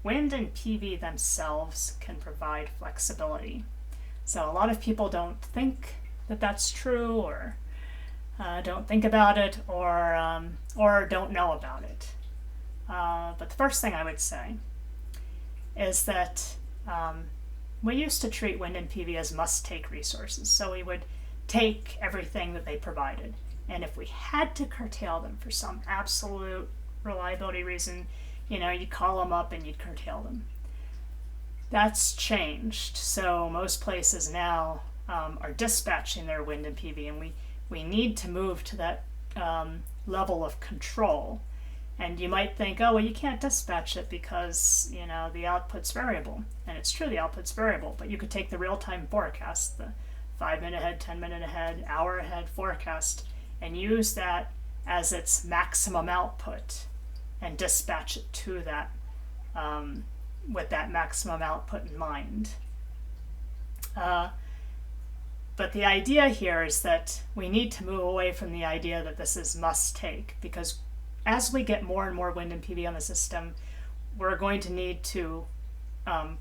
wind and PV themselves can provide flexibility. So a lot of people don't think that that's true, or don't think about it, or don't know about it. But the first thing I would say is that we used to treat wind and PV as must-take resources. So we would take everything that they provided, and if we had to curtail them for some absolute reliability reason, you'd call them up and you'd curtail them. That's changed. So most places now are dispatching their wind and PV, and we need to move to that level of control. And you might think, oh, well, you can't dispatch it because, the output's variable. And it's true, the output's variable, but you could take the real-time forecast, the 5-minute ahead, 10-minute ahead, hour ahead forecast, and use that as its maximum output and dispatch it to that with that maximum output in mind. But the idea here is that we need to move away from the idea that this is must-take, because as we get more and more wind and PV on the system, we're going to need to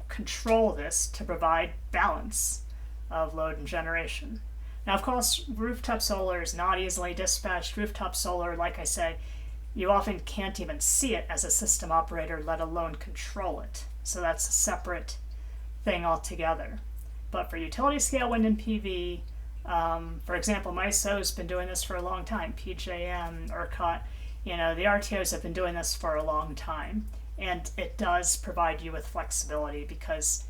control this to provide balance of load and generation. Now, of course, rooftop solar is not easily dispatched. Rooftop solar, like I say, you often can't even see it as a system operator, let alone control it. So that's a separate thing altogether. But for utility scale wind and PV, for example, MISO's been doing this for a long time, PJM, ERCOT, the RTOs have been doing this for a long time. And it does provide you with flexibility because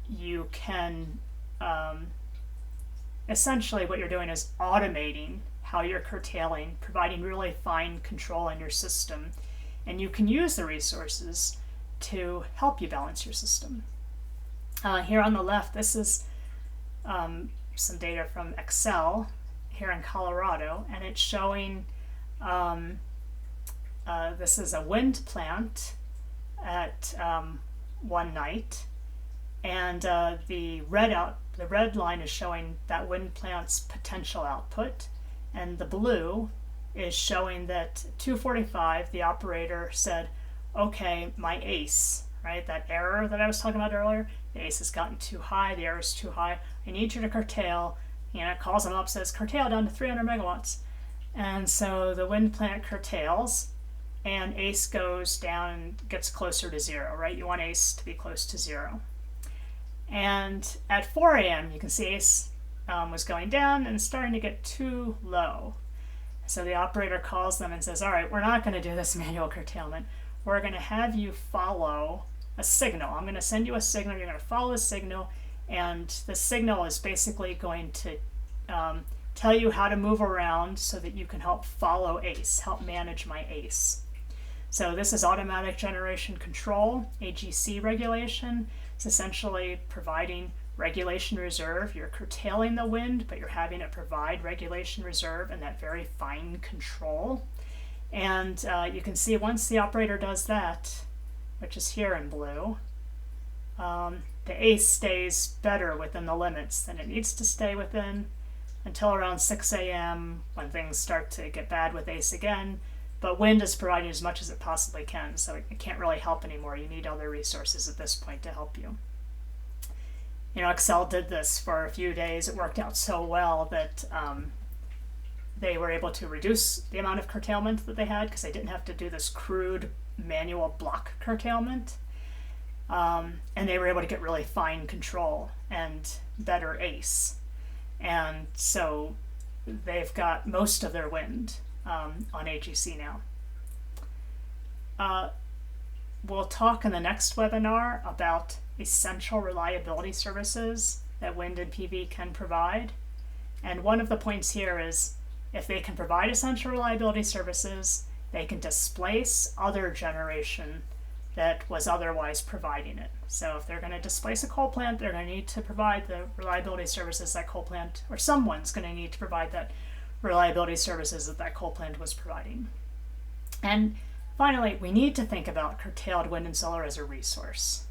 you can, essentially what you're doing is automating how you're curtailing, providing really fine control in your system. And you can use the resources to help you balance your system. Here on the left, this is some data from Excel here in Colorado, and it's showing this is a wind plant at one night, and the red line is showing that wind plant's potential output, and the blue is showing that 2:45 the operator said, okay, my ACE, right, that error that I was talking about earlier, the ACE has gotten too high, the error is too high, I need you to curtail. Calls them up, says curtail down to 300 megawatts. And so the wind plant curtails, and ACE goes down and gets closer to zero, right? You want ACE to be close to zero. And at 4 a.m., you can see ACE was going down and starting to get too low. So the operator calls them and says, all right, we're not going to do this manual curtailment. We're going to have you follow a signal. I'm going to send you a signal. You're going to follow a signal, and the signal is basically going to tell you how to move around so that you can help follow ACE, help manage my ACE. So this is automatic generation control, AGC regulation. It's essentially providing regulation reserve. You're curtailing the wind, but you're having it provide regulation reserve and that very fine control. And you can see once the operator does that, which is here in blue, the ACE stays better within the limits than it needs to stay within. until around 6 a.m. when things start to get bad with ACE again. But wind is providing as much as it possibly can, so it can't really help anymore. You need other resources at this point to help you. Xcel did this for a few days. It worked out so well that they were able to reduce the amount of curtailment that they had because they didn't have to do this crude manual block curtailment. And they were able to get really fine control and better ACE. And so they've got most of their wind on AGC now. We'll talk in the next webinar about essential reliability services that wind and PV can provide. And one of the points here is if they can provide essential reliability services, they can displace other generation that was otherwise providing it. So if they're going to displace a coal plant, they're going to need to provide the reliability services that coal plant, or someone's going to need to provide that reliability services that coal plant was providing. And finally, we need to think about curtailed wind and solar as a resource.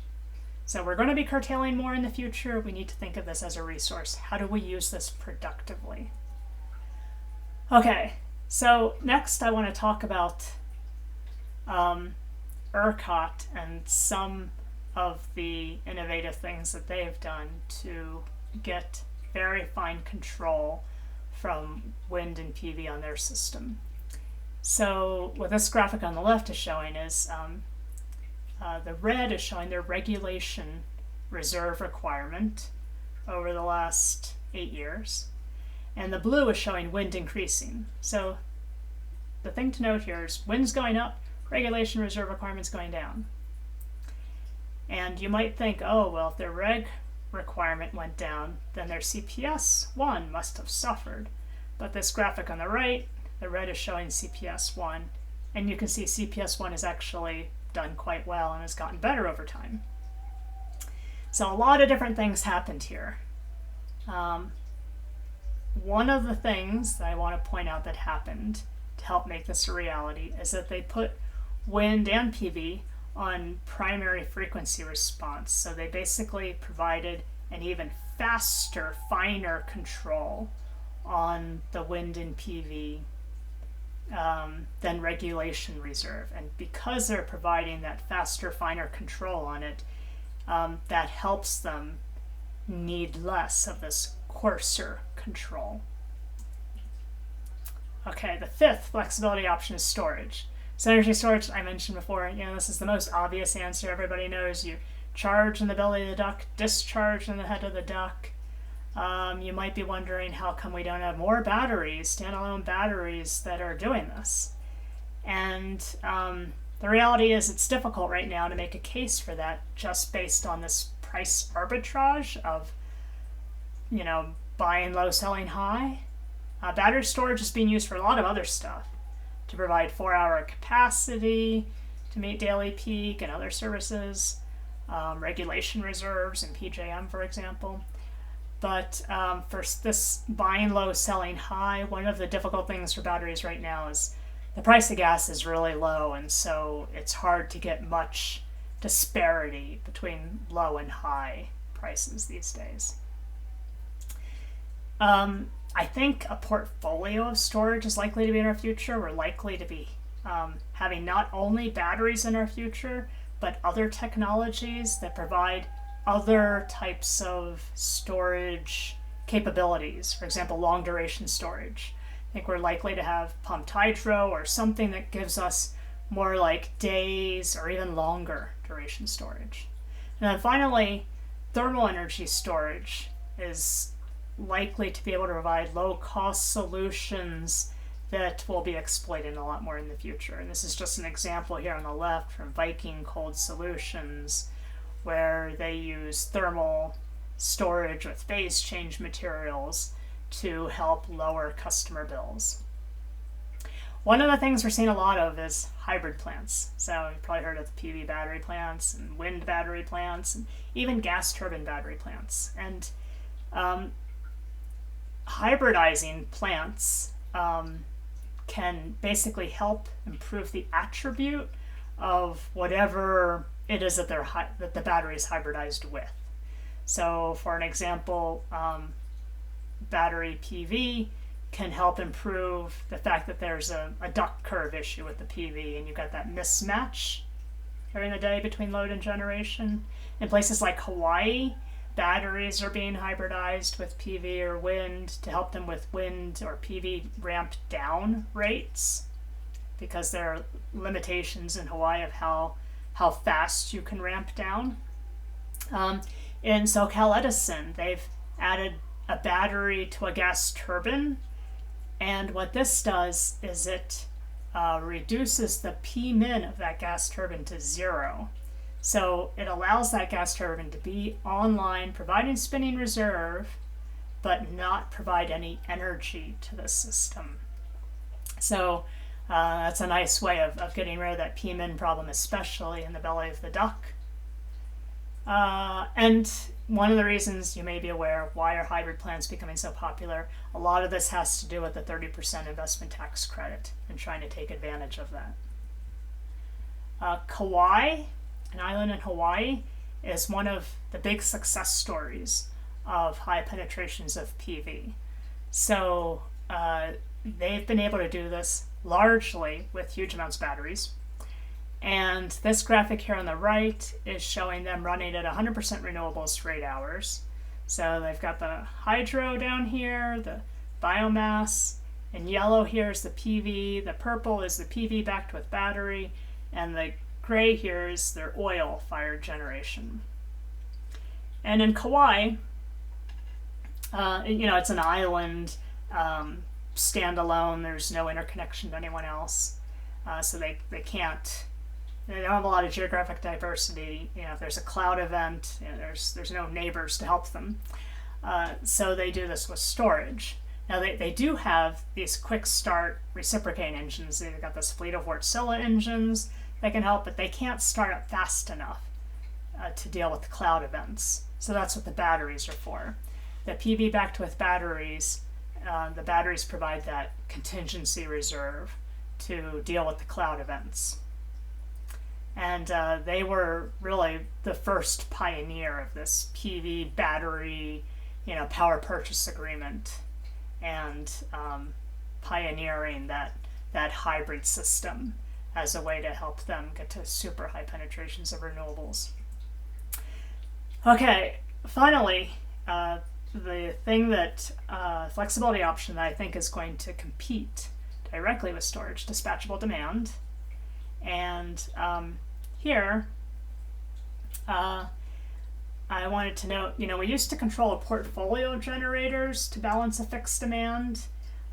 So we're going to be curtailing more in the future. We need to think of this as a resource. How do we use this productively? Okay, so next I want to talk about ERCOT and some of the innovative things that they've done to get very fine control from wind and PV on their system. So what this graphic on the left is showing is the red is showing their regulation reserve requirement over the last 8 years, and the blue is showing wind increasing. So the thing to note here is wind's going up, regulation reserve requirements going down. And you might think, oh, well, if their reg requirement went down, then their CPS1 must have suffered. But this graphic on the right, the red is showing CPS1, and you can see CPS1 has actually done quite well and has gotten better over time. So a lot of different things happened here. One of the things that I want to point out that happened to help make this a reality is that they put wind and PV on primary frequency response. So they basically provided an even faster, finer control on the wind and PV than regulation reserve. And because they're providing that faster, finer control on it, that helps them need less of this coarser control. Okay, the fifth flexibility option is storage. So energy storage, I mentioned before, this is the most obvious answer. Everybody knows you charge in the belly of the duct, discharge in the head of the duct. You might be wondering how come we don't have more batteries, standalone batteries that are doing this. And the reality is it's difficult right now to make a case for that just based on this price arbitrage of, buying low, selling high. Battery storage is being used for a lot of other stuff, to provide 4-hour capacity, to meet daily peak and other services, regulation reserves and PJM, for example. But for this buying low, selling high, one of the difficult things for batteries right now is the price of gas is really low, and so it's hard to get much disparity between low and high prices these days. I think a portfolio of storage is likely to be in our future. We're likely to be having not only batteries in our future, but other technologies that provide other types of storage capabilities. For example, long duration storage. I think we're likely to have pumped hydro or something that gives us more like days or even longer duration storage. And then finally, thermal energy storage is likely to be able to provide low-cost solutions that will be exploited a lot more in the future. And this is just an example here on the left from Viking Cold Solutions, where they use thermal storage with phase change materials to help lower customer bills. One of the things we're seeing a lot of is hybrid plants. So you've probably heard of the PV battery plants and wind battery plants and even gas turbine battery plants. And hybridizing plants can basically help improve the attribute of whatever it is that that the battery is hybridized with. So for an example, battery PV can help improve the fact that there's a duck curve issue with the PV, and you've got that mismatch during the day between load and generation. In places like Hawaii, batteries are being hybridized with PV or wind to help them with wind or PV ramped down rates, because there are limitations in Hawaii of how fast you can ramp down. In SoCal Edison, they've added a battery to a gas turbine, and what this does is it reduces the P-min of that gas turbine to 0. So it allows that gas turbine to be online, providing spinning reserve, but not provide any energy to the system. So that's a nice way of getting rid of that P-min problem, especially in the belly of the duck. And one of the reasons you may be aware why are hybrid plants becoming so popular, a lot of this has to do with the 30% investment tax credit and trying to take advantage of that. Kauai, an island in Hawaii, is one of the big success stories of high penetrations of PV. So they've been able to do this largely with huge amounts of batteries. And this graphic here on the right is showing them running at 100% renewables straight hours. So they've got the hydro down here, the biomass. In yellow here is the PV. The purple is the PV backed with battery. And the gray here is their oil-fired generation. And in Kauai, it's an island, standalone. There's no interconnection to anyone else. So they don't have a lot of geographic diversity. If there's a cloud event, there's no neighbors to help them. So they do this with storage. Now they do have these quick start reciprocating engines. They've got this fleet of Wärtsilä engines that can help, but they can't start up fast enough to deal with the cloud events. So that's what the batteries are for. The PV backed with batteries, the batteries provide that contingency reserve to deal with the cloud events. And they were really the first pioneer of this PV battery, power purchase agreement, and pioneering that hybrid system as a way to help them get to super high penetrations of renewables. Okay, finally, the thing that flexibility option that I think is going to compete directly with storage, dispatchable demand. And here, I wanted to note, we used to control a portfolio of generators to balance a fixed demand.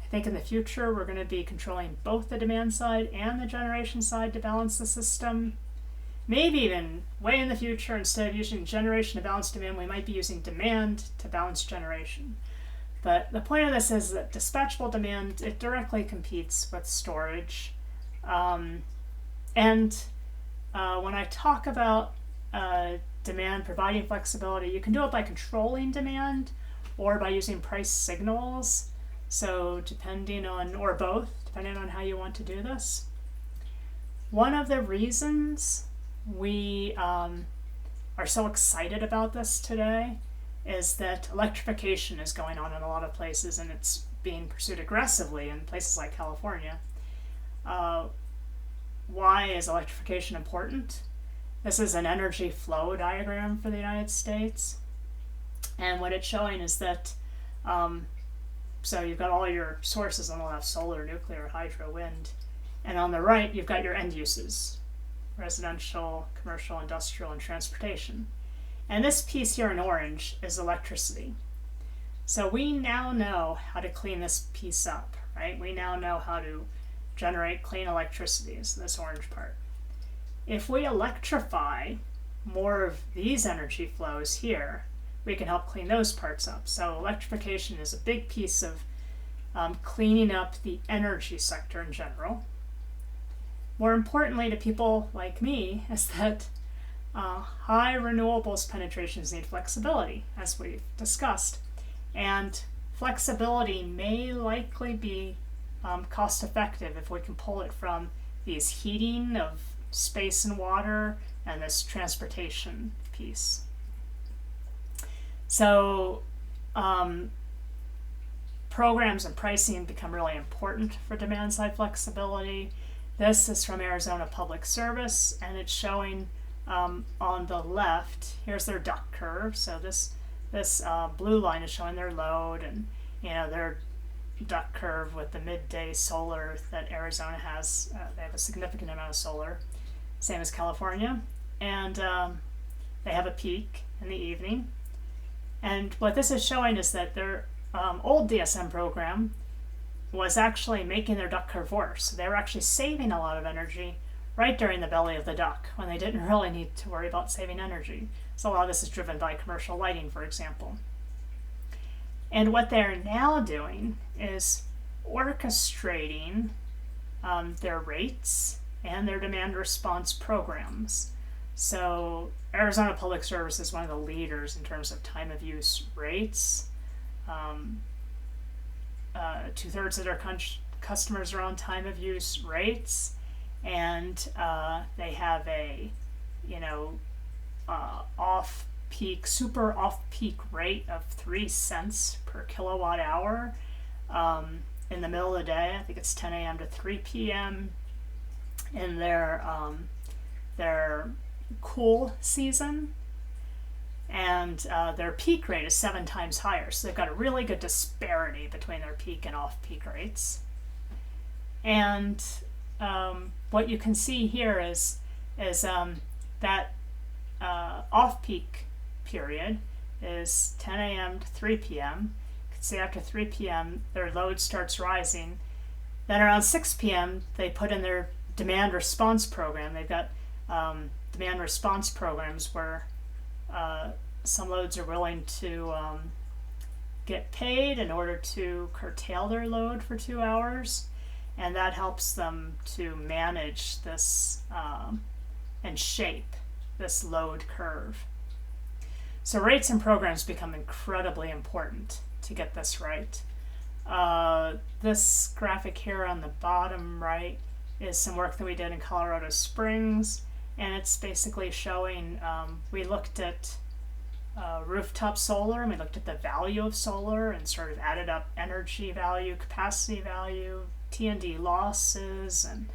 I think in the future, we're going to be controlling both the demand side and the generation side to balance the system. Maybe even way in the future, instead of using generation to balance demand, we might be using demand to balance generation. But the point of this is that dispatchable demand, it directly competes with storage. When I talk about demand providing flexibility, you can do it by controlling demand or by using price signals. So depending on, or both, depending on how you want to do this. One of the reasons we are so excited about this today is that electrification is going on in a lot of places, and it's being pursued aggressively in places like California. Why is electrification important? This is an energy flow diagram for the United States. And what it's showing is that, so you've got all your sources on the left, solar, nuclear, hydro, wind. And on the right, you've got your end uses, residential, commercial, industrial, and transportation. And this piece here in orange is electricity. So we now know how to clean this piece up, right? We now know how to generate clean electricity, is this orange part. If we electrify more of these energy flows here, we can help clean those parts up. So electrification is a big piece of cleaning up the energy sector in general. More importantly to people like me is that high renewables penetrations need flexibility, as we've discussed. And flexibility may likely be cost effective if we can pull it from these heating of space and water and this transportation piece. So programs and pricing become really important for demand side flexibility. This is from Arizona Public Service, and it's showing on the left, here's their duck curve. So this blue line is showing their load and their duck curve with the midday solar that Arizona has. They have a significant amount of solar, same as California, and they have a peak in the evening. And what this is showing is that their old DSM program was actually making their duck curve worse. So they were actually saving a lot of energy right during the belly of the duck when they didn't really need to worry about saving energy. So a lot of this is driven by commercial lighting, for example. And what they're now doing is orchestrating their rates and their demand response programs. So Arizona Public Service is one of the leaders in terms of time of use rates. 2/3 of their customers are on time of use rates, and they have a super off-peak rate of 3 cents per kilowatt hour in the middle of the day. I think it's 10 a.m. to 3 p.m. in their cool season, and their peak rate is 7 times higher. So they've got a really good disparity between their peak and off-peak rates. And what you can see here is that off-peak period is 10 a.m. to 3 p.m. You can see after 3 p.m. their load starts rising. Then around 6 p.m. they put in their demand response program. They've got demand response programs where some loads are willing to get paid in order to curtail their load for 2 hours, and that helps them to manage this and shape this load curve. So rates and programs become incredibly important to get this right. This graphic here on the bottom right is some work that we did in Colorado Springs, and it's basically showing, we looked at rooftop solar, and we looked at the value of solar and sort of added up energy value, capacity value, T&D losses, and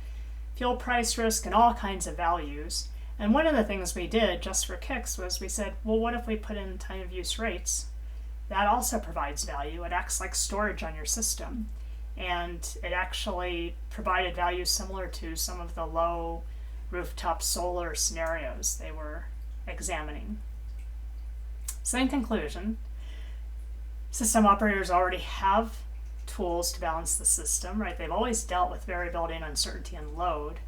fuel price risk, and all kinds of values. And one of the things we did just for kicks was we said, well, what if we put in time of use rates? That also provides value. It acts like storage on your system. And it actually provided value similar to some of the low rooftop solar scenarios they were examining. So in conclusion, system operators already have tools to balance the system, right? They've always dealt with variability and uncertainty and load.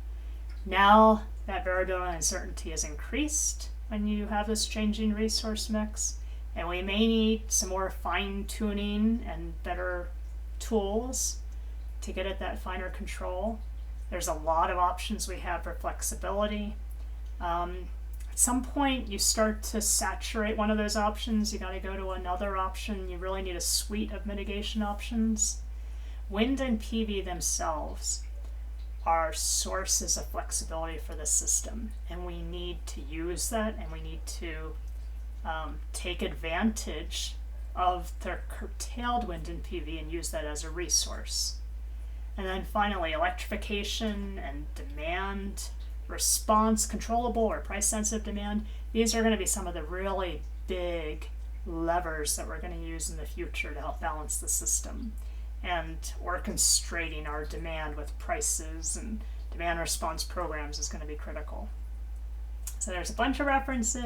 Now that variability and uncertainty is increased when you have this changing resource mix, and we may need some more fine-tuning and better tools to get at that finer control. There's a lot of options we have for flexibility. At some point you start to saturate one of those options, you got to go to another option. You really need a suite of mitigation options. Wind and PV themselves are sources of flexibility for the system, and we need to use that, and we need to take advantage of the curtailed wind and PV and use that as a resource. And then finally, electrification and demand response, controllable or price-sensitive demand. These are going to be some of the really big levers that we're going to use in the future to help balance the system. And orchestrating our demand with prices and demand response programs is going to be critical. So there's a bunch of references.